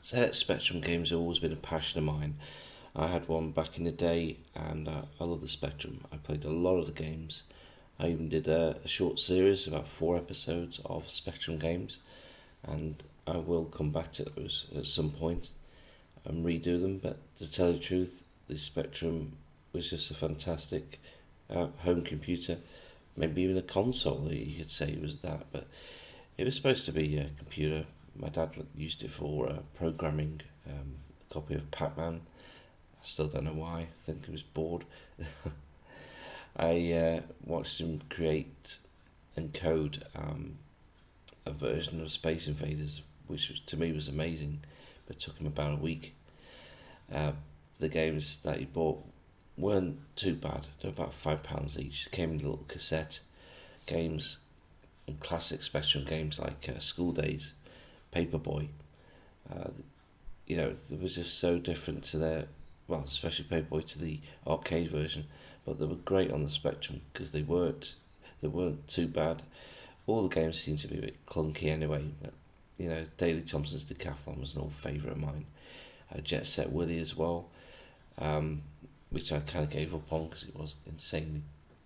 ZX Spectrum games have always been a passion of mine. I had one back in the day, and I love the Spectrum. I played a lot of the games. I even did a short series, about 4 episodes of Spectrum games, and I will come back to those at some point and redo them. But to tell you the truth, the Spectrum was just a fantastic home computer, maybe even a console. You could say it was that, but it was supposed to be a computer. My dad used it for programming a copy of Pac-Man. I still don't know why. I think he was bored. I watched him create and code a version of Space Invaders, which to me was amazing, but it took him about a week. The games that he bought weren't too bad. They were about £5 each. They came in a little cassette. Games and classic Spectrum games like School Days, Paperboy. It was just so different to especially Paperboy, to the arcade version, but they were great on the Spectrum because they weren't too bad. All the games seemed to be a bit clunky anyway. But, Daley Thompson's Decathlon was an old favourite of mine. Jet Set Willy as well, which I kind of gave up on because it was insanely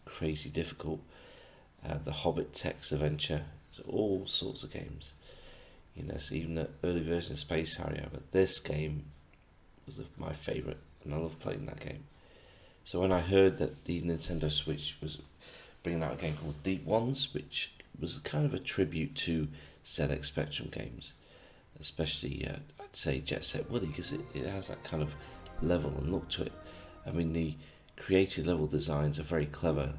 crazy difficult. The Hobbit Text Adventure, all sorts of games. So even the early version of Space Harrier, but this game was my favourite, and I love playing that game. So when I heard that the Nintendo Switch was bringing out a game called Deep Ones, which was kind of a tribute to ZX Spectrum games, especially I'd say Jet Set Willy, because it has that kind of level and look to it. I mean, the creative level designs are very clever.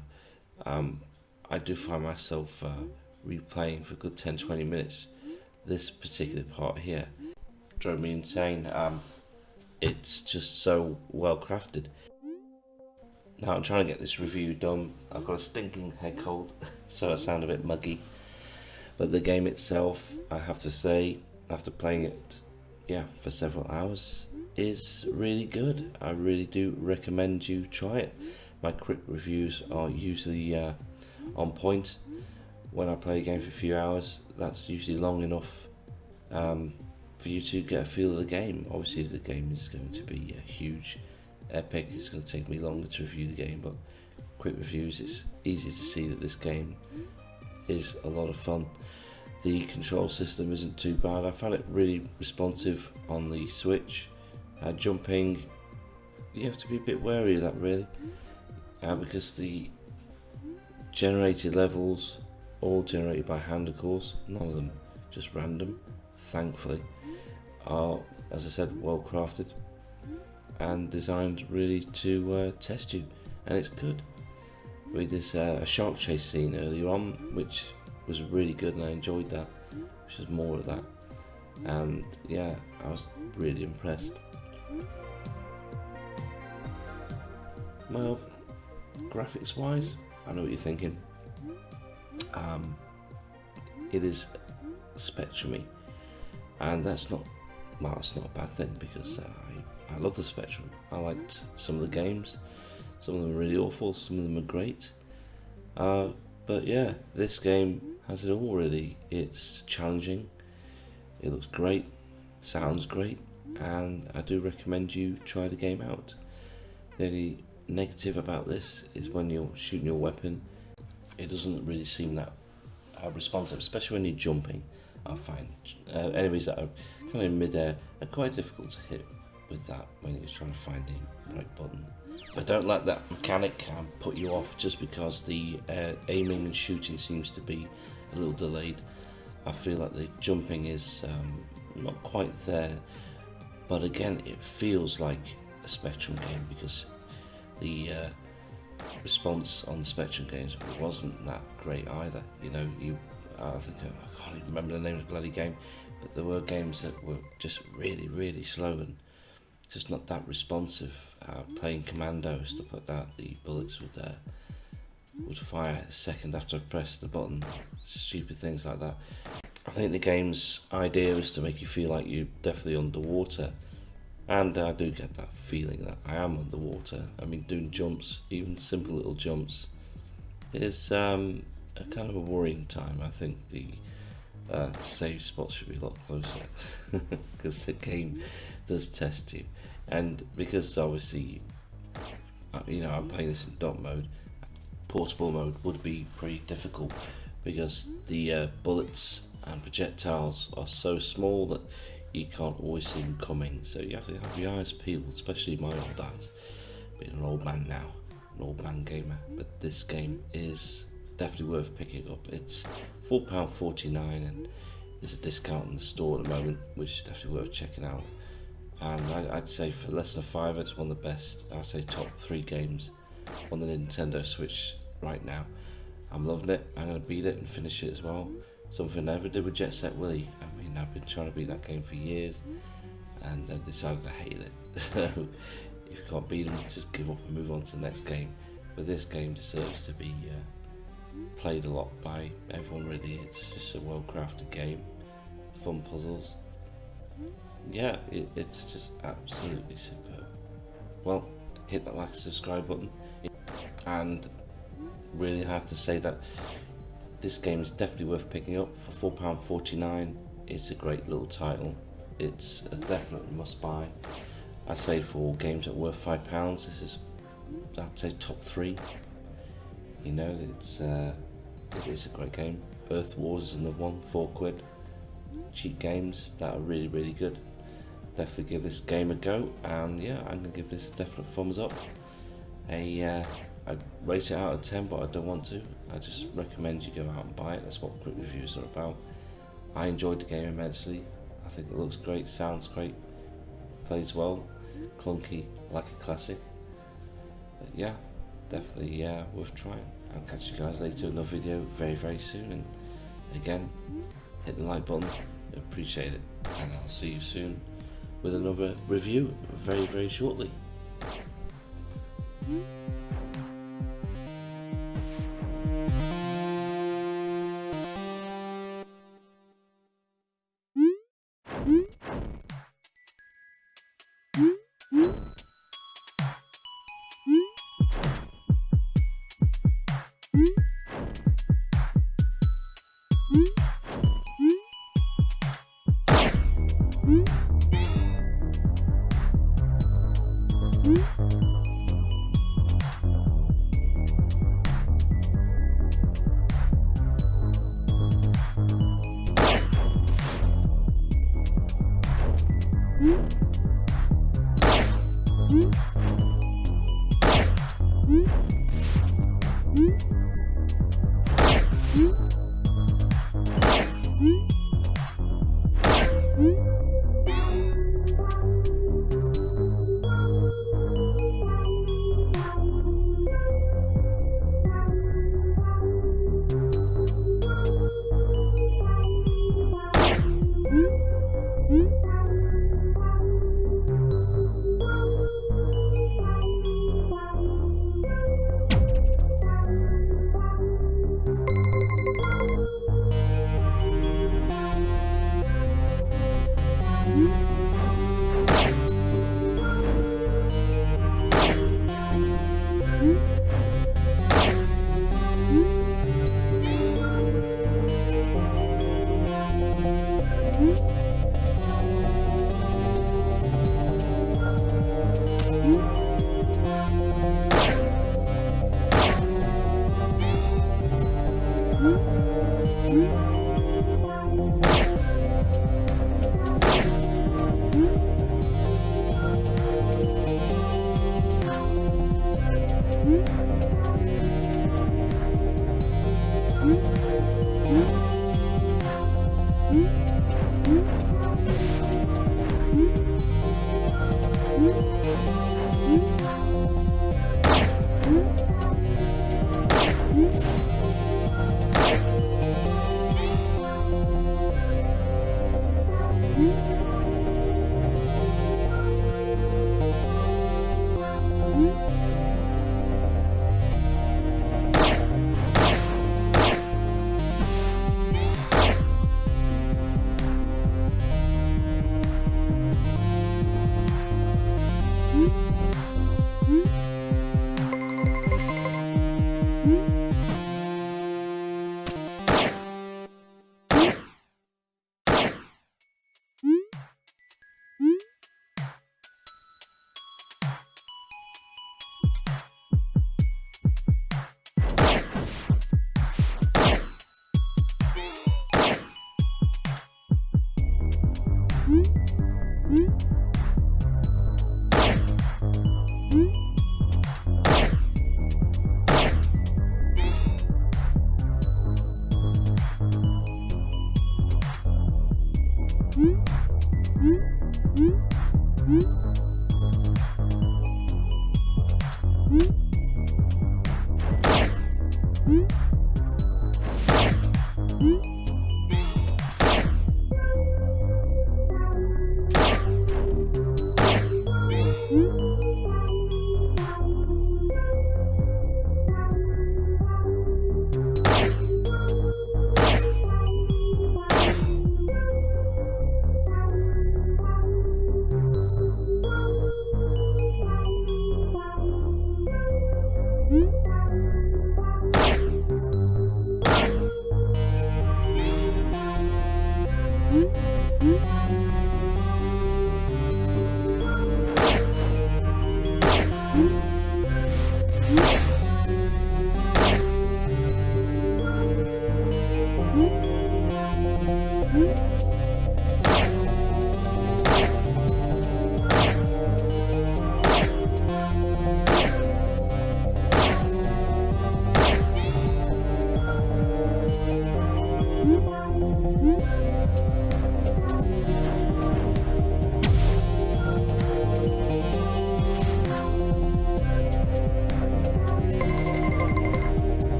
I do find myself replaying for a good 10-20 minutes. This particular part here drove me insane. It's just so well crafted. Now I'm trying to get this review done. I've got a stinking head cold, so I sound a bit muggy. But the game itself, I have to say, after playing it, for several hours, is really good. I really do recommend you try it. My quick reviews are usually on point. When I play a game for a few hours, that's usually long enough for you to get a feel of the game. Obviously, if the game is going to be huge, epic, it's going to take me longer to review the game, but quick reviews, it's easy to see that this game is a lot of fun. The control system isn't too bad. I found it really responsive on the Switch. Jumping, you have to be a bit wary of that really, because the generated levels, all generated by hand of course, none of them just random, thankfully, are, as I said, well crafted and designed really to test you, and it's good. We did a shark chase scene earlier on, which was really good, and I enjoyed that, which is more of that, and I was really impressed. Well, graphics wise, I know what you're thinking. It is Spectrum-y, and it's not a bad thing, because I love the Spectrum. I liked some of the games. Some of them are really awful, some of them are great. But this game has it all really. It's challenging, it looks great, sounds great, and I do recommend you try the game out. The only negative about this is when you're shooting your weapon, it doesn't really seem that responsive, especially when you're jumping. I find enemies that are kind of in mid-air are quite difficult to hit with that when you're trying to find the right button. But don't let that mechanic put you off just because the aiming and shooting seems to be a little delayed. I feel like the jumping is not quite there, but again it feels like a Spectrum game because the response on the Spectrum games wasn't that great either. I think I can't even remember the name of the bloody game, but there were games that were just really, really slow and just not that responsive. Playing Commando, stuff like that, the bullets would fire a second after I pressed the button. Stupid things like that. I think the game's idea is to make you feel like you're definitely underwater, and I do get that feeling that I am underwater. I mean, doing jumps, even simple little jumps, is a kind of a worrying time. I think the save spots should be a lot closer because the game does test you. And because obviously, I'm playing this in dot mode, portable mode would be pretty difficult because the bullets and projectiles are so small that you can't always see them coming, so you have to have your eyes peeled, especially my old eyes, being an old man now, an old man gamer. But this game is definitely worth picking up. It's £4.49 and there's a discount in the store at the moment, which is definitely worth checking out. And I'd say for less than £5, it's one of the best, I'd say top 3 games on the Nintendo Switch right now. I'm loving it. I'm going to beat it and finish it as well. Something I never did with Jet Set Willy. I mean, I've been trying to beat that game for years and I decided I hated it. So if you can't beat them, just give up and move on to the next game. But this game deserves to be played a lot by everyone really. It's just a well crafted game, fun puzzles. Yeah, it's just absolutely superb. Well, hit that like and subscribe button, and really have to say that this game is definitely worth picking up for £4.49. It's a great little title. It's a definite must buy. I say for games that are worth £5, this is, I'd say, top 3. It is a great game. Earth Wars is another one, £4. Cheap games that are really, really good. Definitely give this game a go, and yeah, I'm gonna give this a definite thumbs up. I'd rate it out of 10, but I don't want to. I just recommend you go out and buy it. That's what quick reviews are about. I enjoyed the game immensely. I think it looks great, sounds great, plays well, clunky like a classic. But yeah, definitely worth trying. I'll catch you guys later in another video very, very soon. And again, hit the like button, appreciate it. And I'll see you soon with another review very, very shortly. Mm-hmm.